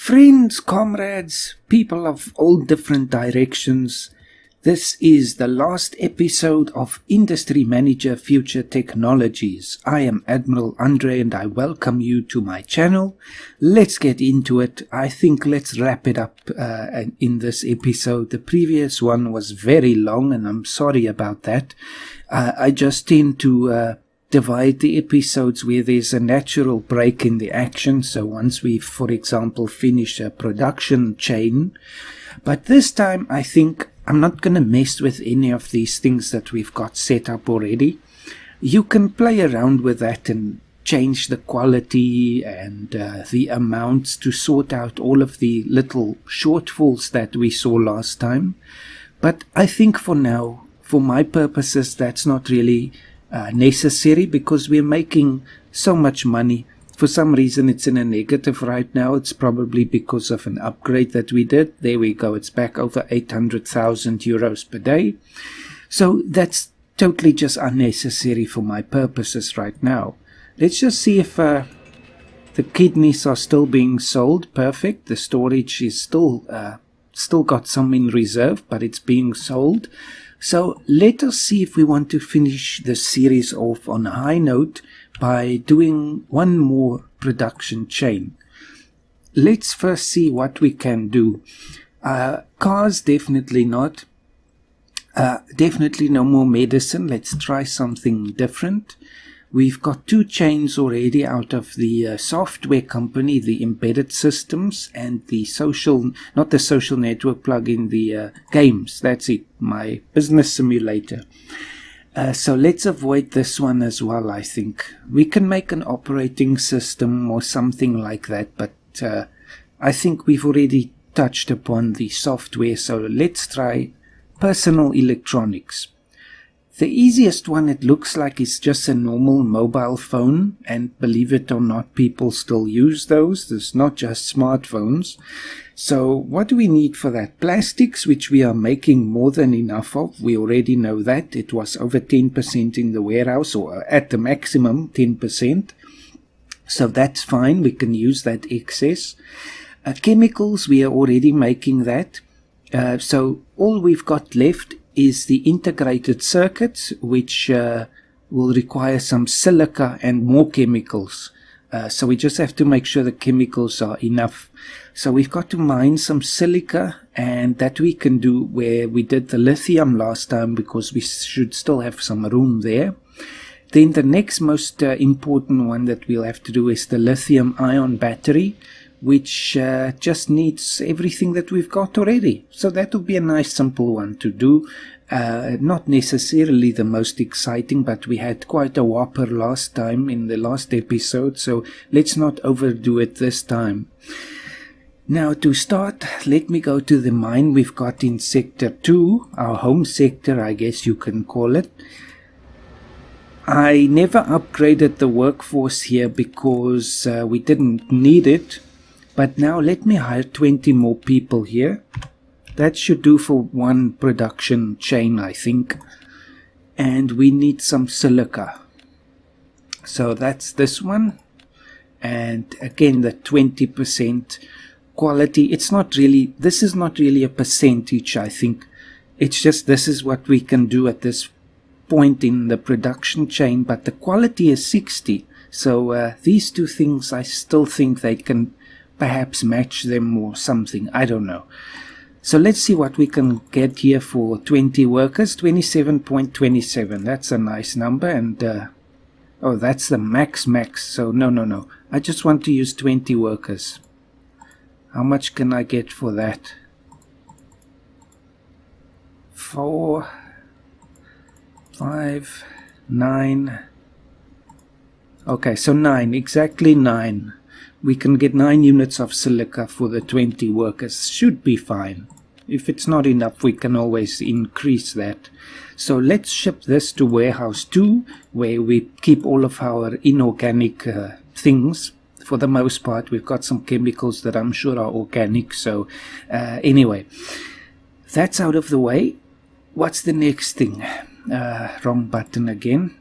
Friends, comrades, people of all different directions, this is the last episode of Industry Manager Future Technologies. I am Admiral Andre and I welcome you to my channel. Let's get into it. I think let's wrap it up in this episode. The previous one was very long and I'm sorry about that. I just tend to divide the episodes where there's a natural break in the action. So once we, for example, finish a production chain. But this time I think I'm not going to mess with any of these things that we've got set up already. You can play around with that and change the quality and the amounts to sort out all of the little shortfalls that we saw last time. But I think for now, for my purposes, that's not really necessary because we're making so much money. For some reason it's in a negative right now. It's probably because of an upgrade that we did. There we go. It's back over 800,000 euros per day. So that's totally just unnecessary for my purposes right now. Let's just see if the kidneys are still being sold. Perfect. The storage is still got some in reserve, but it's being sold. So let us see if we want to finish the series off on a high note by doing one more production chain. Let's first see what we can do. Cars, definitely not. Definitely no more medicine. Let's try something different. We've got two chains already out of the software company, the embedded systems, and the social, not the social network plugin, the games. That's it, my business simulator. So let's avoid this one as well, I think. We can make an operating system or something like that, but I think we've already touched upon the software, so let's try personal electronics. The easiest one, it looks like, is just a normal mobile phone, and believe it or not, people still use those. There's not just smartphones. So what do we need for that? Plastics, which we are making more than enough of. We already know that. It was over 10% in the warehouse, or at the maximum 10%. So that's fine. We can use that excess. Chemicals, we are already making that. So all we've got left is the integrated circuits, which will require some silica and more chemicals. So we just have to make sure the chemicals are enough. So we've got to mine some silica, and that we can do where we did the lithium last time, because we should still have some room there. Then the next most important one that we'll have to do is the lithium ion battery, which just needs everything that we've got already. So that will be a nice simple one to do. Not necessarily the most exciting, but we had quite a whopper last time in the last episode, so let's not overdo it this time. Now to start, let me go to the mine we've got in Sector 2, our home sector, I guess you can call it. I never upgraded the workforce here because we didn't need it. But now let me hire 20 more people here. That should do for one production chain, I think. And we need some silica. So that's this one. And again, the 20% quality. It's not really, this is not really a percentage, I think. It's just this is what we can do at this point in the production chain. But the quality is 60. So these two things, I still think they can perhaps match them or something. I don't know. So let's see what we can get here for 20 workers. 27.27. That's a nice number. And oh, that's the max. So no. I just want to use 20 workers. How much can I get for that? 4, 5, 9. Okay, so 9. Exactly 9. We can get 9 units of silica for the 20 workers. Should be fine. If it's not enough, we can always increase that. So let's ship this to warehouse 2, where we keep all of our inorganic things. For the most part, we've got some chemicals that I'm sure are organic. So anyway, that's out of the way. What's the next thing? Wrong button again.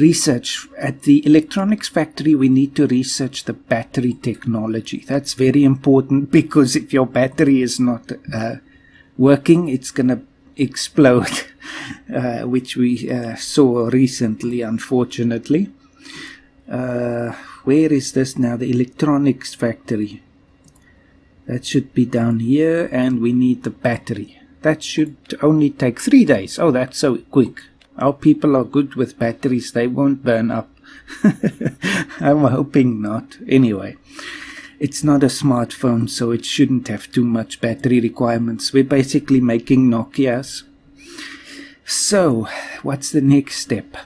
research. At the electronics factory, we need to research the battery technology. That's very important, because if your battery is not working, it's going to explode, which we saw recently, unfortunately. Where is this now? The electronics factory. That should be down here, and we need the battery. That should only take 3 days. Oh, that's so quick. Our people are good with batteries. They won't burn up. I'm hoping not. Anyway, it's not a smartphone, so it shouldn't have too much battery requirements. We're basically making Nokias. So, what's the next step?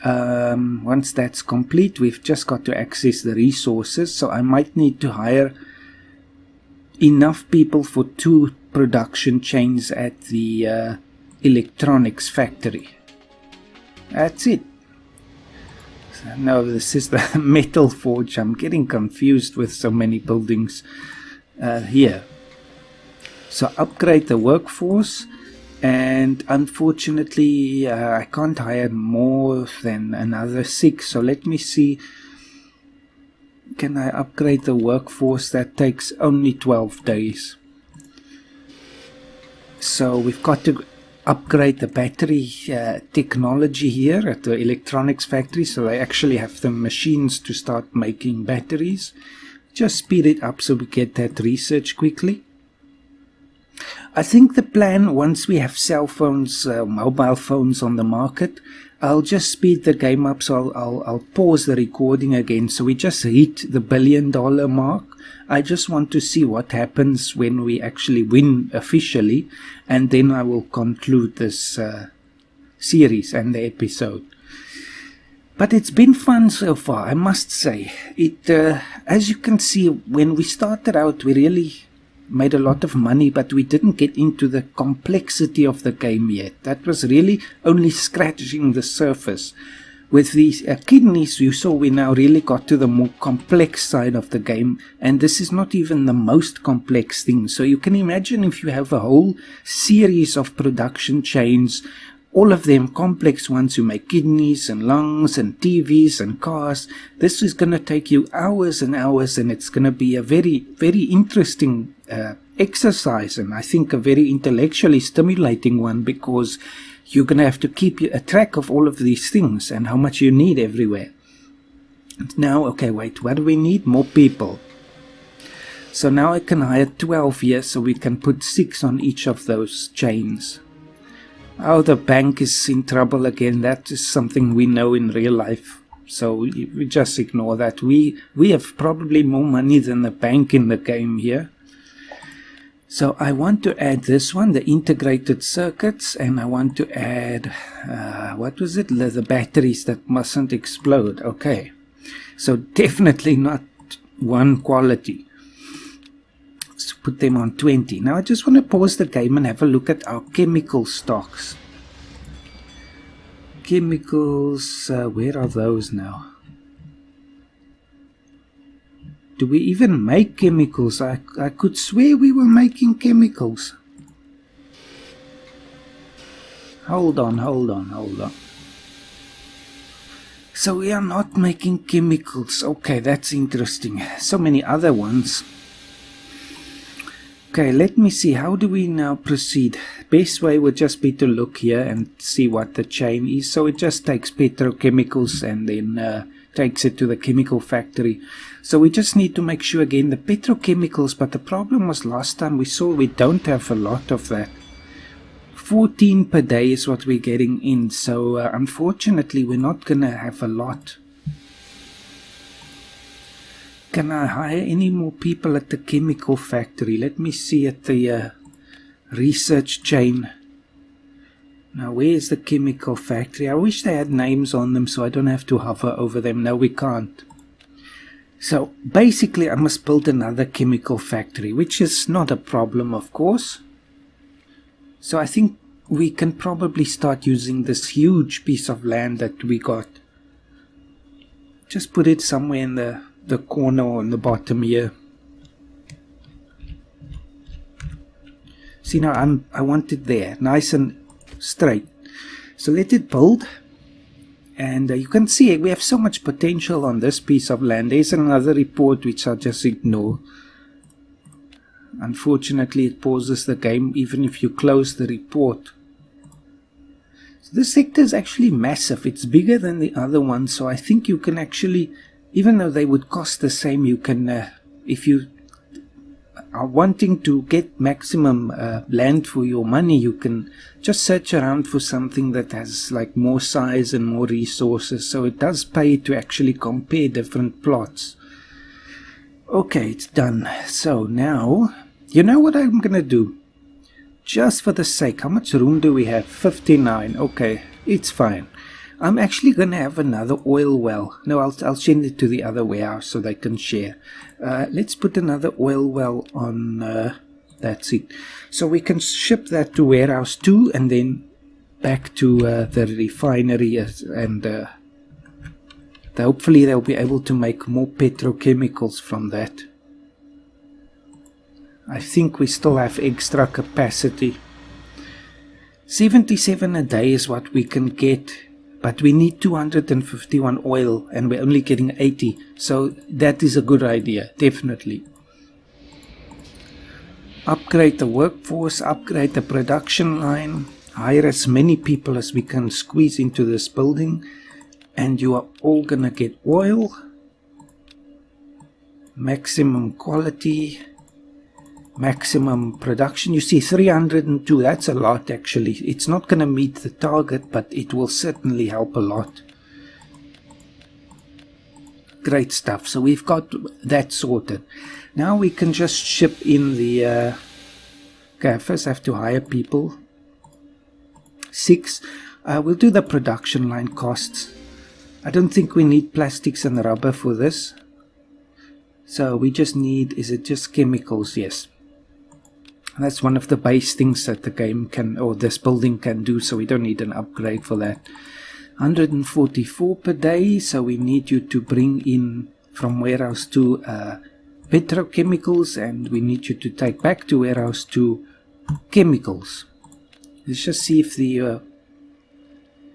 Once that's complete, we've just got to access the resources. So I might need to hire enough people for 2 production chains at the electronics factory. That's it. So, no, this is the metal forge. I'm getting confused with so many buildings here. So upgrade the workforce, and unfortunately I can't hire more than another 6. So let me see. Can I upgrade the workforce? That takes only 12 days. So we've got to upgrade the battery technology here at the electronics factory, so they actually have the machines to start making batteries. Just speed it up so we get that research quickly. I think the plan, once we have cell phones, mobile phones on the market, I'll just speed the game up. So I'll pause the recording again. So we just hit the $1 billion mark. I just want to see what happens when we actually win officially, and then I will conclude this series and the episode. But it's been fun so far, I must say. As you can see, when we started out, we really made a lot of money, but we didn't get into the complexity of the game yet. That was really only scratching the surface. With these kidneys, you saw we now really got to the more complex side of the game, and this is not even the most complex thing. So you can imagine if you have a whole series of production chains, all of them complex ones. You make kidneys and lungs and TVs and cars. This is going to take you hours and hours, and it's going to be a very, very interesting exercise, and I think a very intellectually stimulating one, because you're going to have to keep a track of all of these things and how much you need everywhere. Now, okay, wait, what do we need? More people. So now I can hire 12 here, so we can put 6 on each of those chains. Oh, the bank is in trouble again. That is something we know in real life. So we just ignore that. We have probably more money than the bank in the game here. So I want to add this one, the integrated circuits, and I want to add, what was it? The batteries that mustn't explode. Okay. So definitely not 1 quality. Let's put them on 20. Now I just want to pause the game and have a look at our chemical stocks. Chemicals, where are those now? Do we even make chemicals? I could swear we were making chemicals. Hold on. So we are not making chemicals. Okay, that's interesting. So many other ones. Okay, let me see. How do we now proceed? Best way would just be to look here and see what the chain is. So it just takes petrochemicals and then takes it to the chemical factory. So we just need to make sure again the petrochemicals, but the problem was last time we saw we don't have a lot of that. 14 per day is what we're getting in, so unfortunately we're not going to have a lot. Can I hire any more people at the chemical factory? Let me see at the research chain. Now, where's the chemical factory? I wish they had names on them so I don't have to hover over them. No, we can't. So, basically, I must build another chemical factory, which is not a problem, of course. So, I think we can probably start using this huge piece of land that we got. Just put it somewhere in the corner or on the bottom here. See, now I want it there, nice and straight. So let it build. And you can see we have so much potential on this piece of land. There's another report which I'll just ignore. Unfortunately, it pauses the game even if you close the report. So this sector is actually massive. It's bigger than the other one. So I think you can actually, even though they would cost the same, you can, if you are wanting to get maximum land for your money, you can just search around for something that has like more size and more resources. So it does pay to actually compare different plots. Okay, it's done. So now, you know what I'm gonna do? Just for the sake, how much room do we have? 59. Okay, it's fine. I'm actually going to have another oil well. No, I'll send it to the other warehouse so they can share. Let's put another oil well on, that's it. So we can ship that to warehouse 2 and then back to the refinery, and hopefully they'll be able to make more petrochemicals from that. I think we still have extra capacity. 77 a day is what we can get. But we need 251 oil and we're only getting 80. So that is a good idea, definitely. Upgrade the workforce, upgrade the production line, hire as many people as we can squeeze into this building. And you are all gonna get oil. Maximum quality. Maximum production. You see 302, that's a lot actually. It's not going to meet the target, but it will certainly help a lot. Great stuff. So we've got that sorted. Now we can just ship in the okay, I first have to hire people. 6. We'll do the production line costs. I don't think we need plastics and rubber for this. So we just need, is it just chemicals? Yes. That's one of the base things that the game can, or this building can do, so we don't need an upgrade for that. 144 per day, so we need you to bring in from warehouse 2 petrochemicals, and we need you to take back to warehouse 2 chemicals. Let's just see if the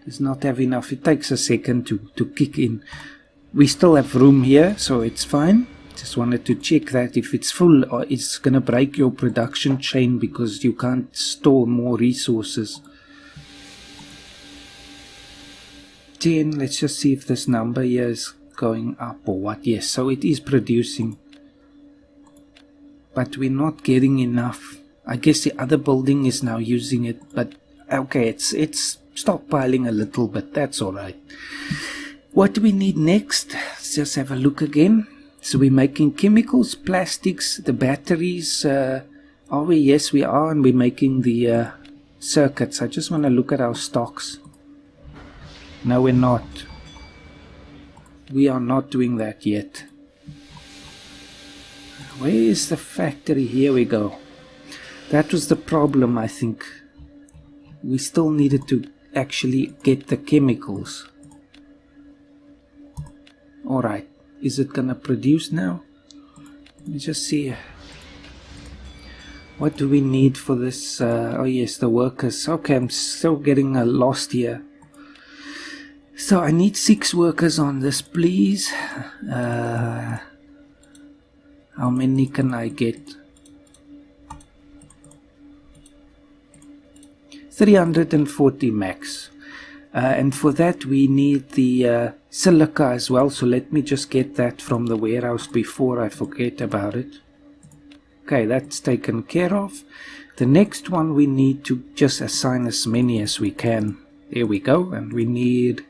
does not have enough. It takes a second to kick in. We still have room here, so it's fine. Just wanted to check that if it's full, or it's gonna break your production chain because you can't store more resources. 10. Let's just see if this number here is going up or what. Yes, so it is producing, but we're not getting enough. I guess the other building is now using it, but okay, it's stockpiling a little bit. That's all right. What do we need next? Let's just have a look again. So we're making chemicals, plastics, the batteries. Are we? Yes, we are, and we're making the circuits. I just want to look at our stocks. No, we're not. We are not doing that yet. Where is the factory? Here we go. That was the problem, I think. We still needed to actually get the chemicals. Alright. Is it gonna produce now? Let me just see. What do we need for this? Oh yes, the workers. Okay, I'm still getting lost here. So I need 6 workers on this, please. How many can I get? 340 max. And for that we need the silica as well, so let me just get that from the warehouse before I forget about it. Okay, that's taken care of. The next one we need to just assign as many as we can. There we go. And we need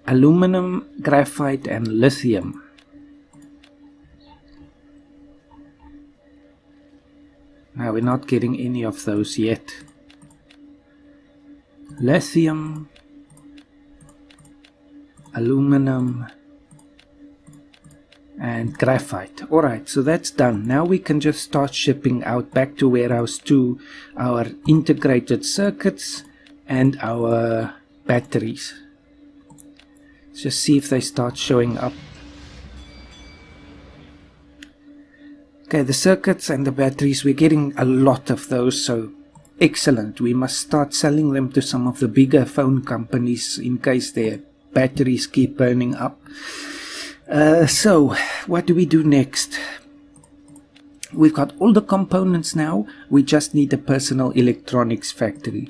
aluminum, graphite and lithium. Now we're not getting any of those yet. Lithium, aluminum and graphite. Alright, so that's done. Now we can just start shipping out back to warehouse 2 our integrated circuits and our batteries. Let's just see if they start showing up. Okay, the circuits and the batteries, we're getting a lot of those, so excellent. We must start selling them to some of the bigger phone companies in case their batteries keep burning up. So what do we do next? We've got all the components now. We just need a personal electronics factory.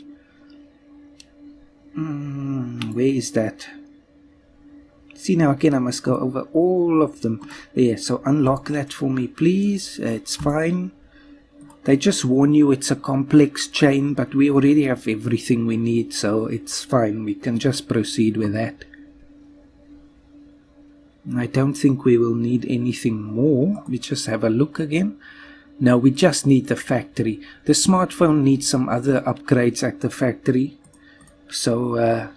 Where is that? See, now again I must go over all of them. There, so unlock that for me please. It's fine. They just warn you it's a complex chain, but we already have everything we need, so it's fine. We can just proceed with that. I don't think we will need anything more. We just have a look again. No, we just need the factory. The smartphone needs some other upgrades at the factory. So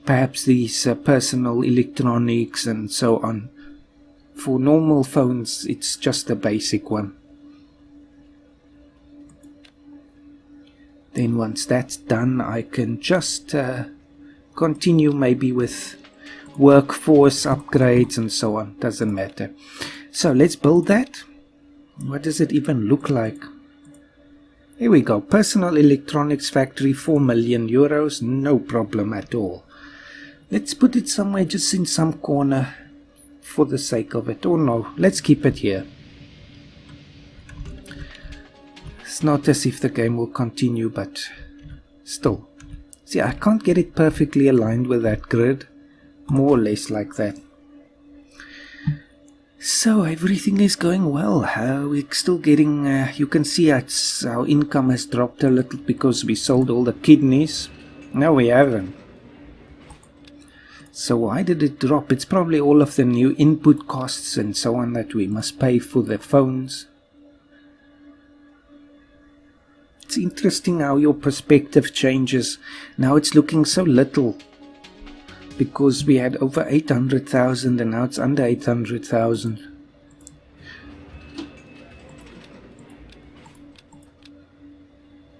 perhaps these personal electronics and so on. For normal phones, it's just the basic one. Then once that's done, I can just continue maybe with workforce upgrades and so on. Doesn't matter. So let's build that. What does it even look like? Here we go. Personal electronics factory, 4 million euros. No problem at all. Let's put it somewhere just in some corner for the sake of it. Or no, let's keep it here. It's not as if the game will continue, but still. See, I can't get it perfectly aligned with that grid. More or less like that. So everything is going well. We're still getting, you can see our income has dropped a little because we sold all the kidneys. No, we haven't. So why did it drop? It's probably all of the new input costs and so on that we must pay for the phones. It's interesting how your perspective changes. Now it's looking so little. Because we had over 800,000 and now it's under 800,000.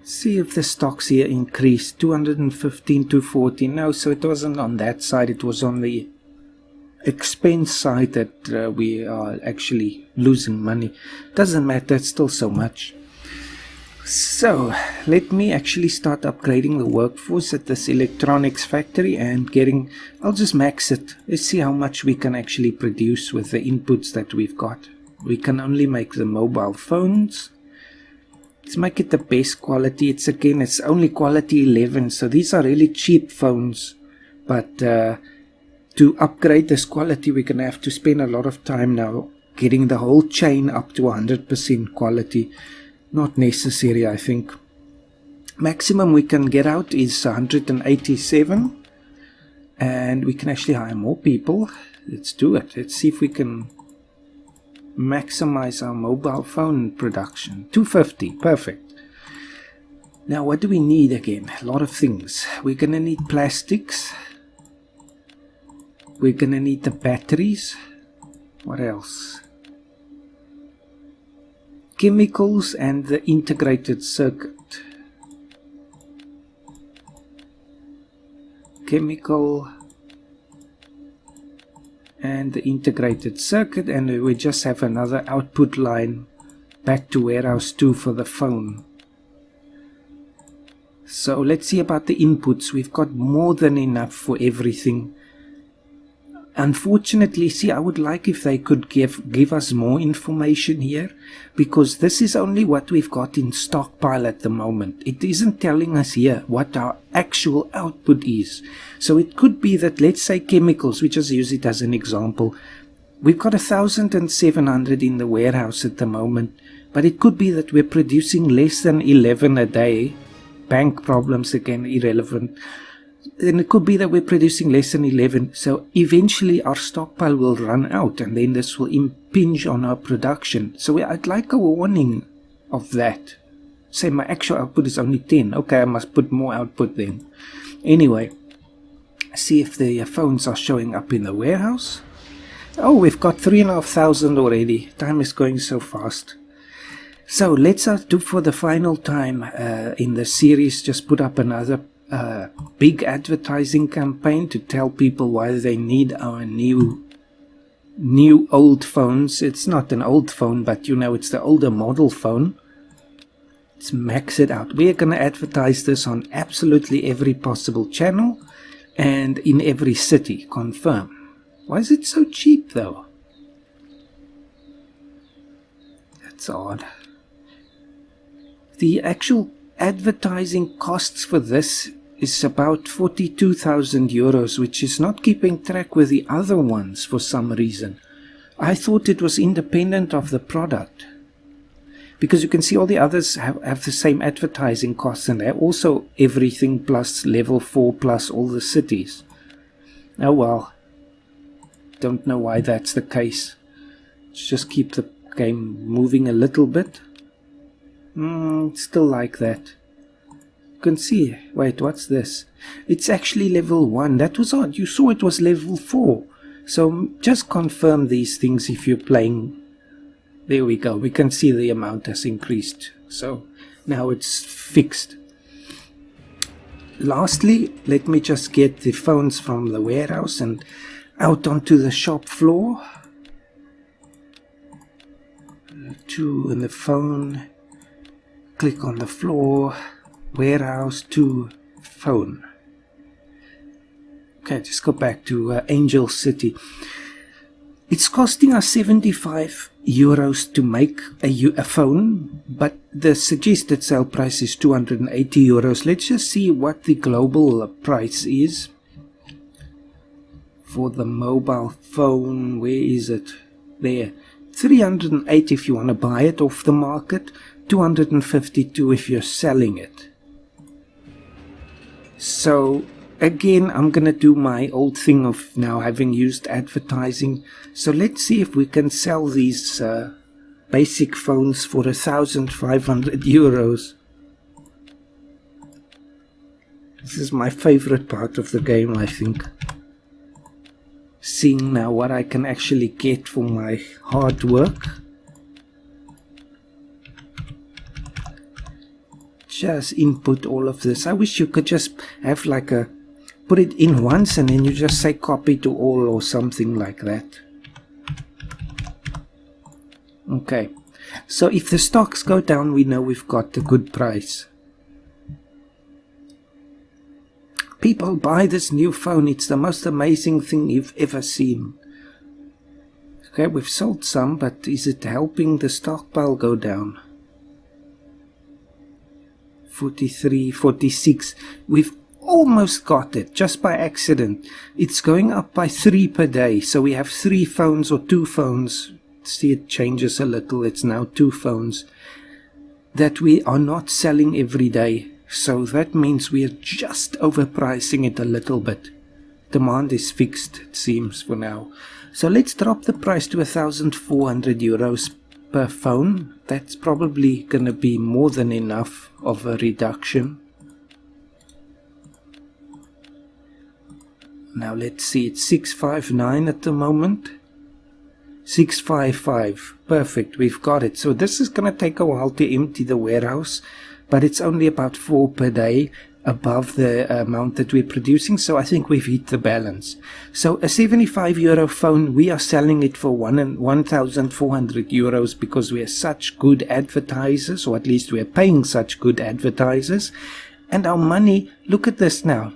See if the stocks here increased. 215 to 40. No, so it wasn't on that side. It was on the expense side that we are actually losing money. Doesn't matter. It's still so much. So let me actually start upgrading the workforce at this electronics factory and I'll just max it. Let's see how much we can actually produce with the inputs that we've got. We can only make the mobile phones. Let's make it the best quality. It's only quality 11, so these are really cheap phones. But to upgrade this quality, we're going to have to spend a lot of time now getting the whole chain up to 100% quality. Not necessary, I think. Maximum we can get out is 187. And we can actually hire more people. Let's do it. Let's see if we can maximize our mobile phone production. 250. Perfect. Now what do we need again? A lot of things. We're going to need plastics. We're going to need the batteries. What else? Chemicals and the integrated circuit. Chemical and the integrated circuit, and we just have another output line back to warehouse 2 for the phone. So let's see about the inputs. We've got more than enough for everything. Unfortunately, see, I would like if they could give us more information here, because this is only what we've got in stockpile at the moment. It isn't telling us here what our actual output is. So it could be that, let's say chemicals, we just use it as an example. We've got 1,700 in the warehouse at the moment, but it could be that we're producing less than 11 a day. Bank problems again, irrelevant. Then it could be that we're producing less than 11, so eventually our stockpile will run out, and then this will impinge on our production. So I'd like a warning of that. Say my actual output is only 10. Okay, I must put more output then. Anyway, see if the phones are showing up in the warehouse. Oh, we've got 3,500 already. Time is going so fast. So let's do for the final time in the series, just put up another big advertising campaign to tell people why they need our new old phones. It's not an old phone, but you know, it's the older model phone. Let's max it out. We're going to advertise this on absolutely every possible channel, And in every city, confirm. Why is it so cheap though? That's odd. The actual advertising costs for this is about 42,000 euros, which is not keeping track with the other ones for some reason. I thought it was independent of the product. Because you can see all the others have the same advertising costs, and they're also everything plus level 4 plus all the cities. Oh well. Don't know why that's the case. Let's just keep the game moving a little bit. Still like that. You can see. Wait, what's this? It's actually level 1. That was odd. You saw it was level 4. So just confirm these things if you're playing. There we go. We can see the amount has increased. So now it's fixed. Lastly, let me just get the phones from the warehouse and out onto the shop floor. 2 in the phone. Click on the floor. Warehouse 2 phone. Okay, just go back to Angel City. It's costing us 75 euros to make a phone, but the suggested sale price is 280 euros. Let's just see what the global price is for the mobile phone. Where is it? There. 308 if you want to buy it off the market, 252 if you're selling it. So again, I'm going to do my old thing of now having used advertising. So let's see if we can sell these basic phones for 1,500 euros. This is my favorite part of the game, I think. Seeing now what I can actually get for my hard work. Just input all of this. I wish you could just have like a put it in once and then you just say copy to all or something like that. Okay, so if the stocks go down, we know we've got a good price. People buy this new phone. It's the most amazing thing you've ever seen. Okay, we've sold some, but is it helping the stockpile go down? 43, 46. We've almost got it, just by accident. It's going up by 3 per day. So we have 3 phones or 2 phones. See, it changes a little. It's now 2 phones that we are not selling every day. So that means we are just overpricing it a little bit. Demand is fixed, it seems, for now. So let's drop the price to 1,400 euros per phone. That's probably going to be more than enough of a reduction. Now let's see, it's 659 at the moment. 655. Perfect, we've got it. So this is going to take a while to empty the warehouse, but it's only about 4 per day above the amount that we're producing, so I think we've hit the balance. So a 75 euro phone, we are selling it for 1,400 euros because we are such good advertisers, or at least we are paying such good advertisers. And our money, look at this now.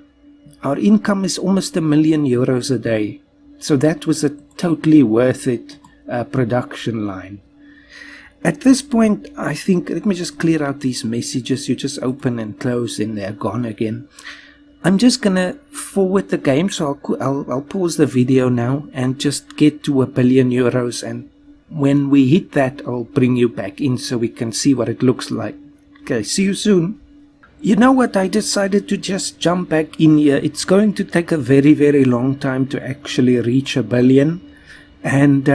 Our income is almost 1 million euros a day. So that was a totally worth it production line. At this point, I think, let me just clear out these messages. You just open and close and they're gone again. I'm just going to forward the game, so I'll pause the video now and just get to 1 billion euros. And when we hit that, I'll bring you back in so we can see what it looks like. Okay, see you soon. You know what, I decided to just jump back in here. It's going to take a very, very long time to actually reach 1 billion. And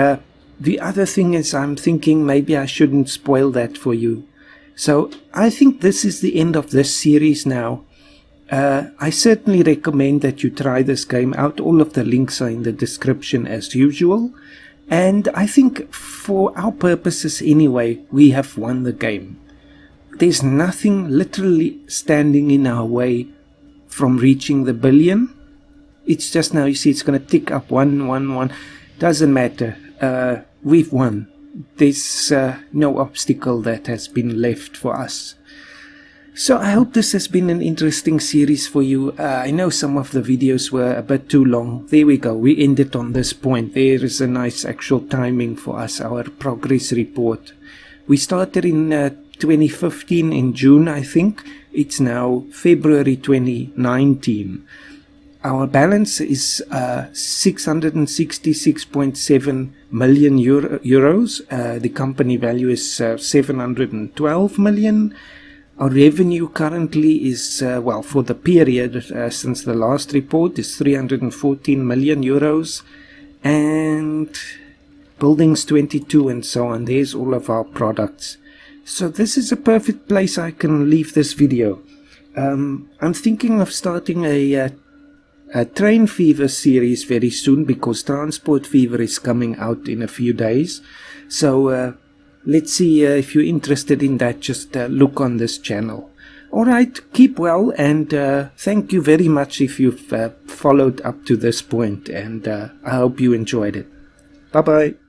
the other thing is, I'm thinking maybe I shouldn't spoil that for you. So I think this is the end of this series now. I certainly recommend that you try this game out. All of the links are in the description as usual. And I think for our purposes anyway, we have won the game. There's nothing literally standing in our way from reaching the 1 billion. It's just now, you see, it's going to tick up 111. Doesn't matter. We've won. There's no obstacle that has been left for us. So I hope this has been an interesting series for you. I know some of the videos were a bit too long. There we go. We ended on this point. There is a nice actual timing for us, our progress report. We started in 2015 in June, I think. It's now February 2019. Our balance is 666.7 million euros. The company value is 712 million. Our revenue currently is, well, for the period since the last report is 314 million euros. And buildings 22 and so on. There's all of our products. So this is a perfect place I can leave this video. I'm thinking of starting a Train Fever series very soon because Transport Fever is coming out in a few days. So let's see if you're interested in that. Just look on this channel. Alright, keep well, and thank you very much if you've followed up to this point, and I hope you enjoyed it. Bye bye.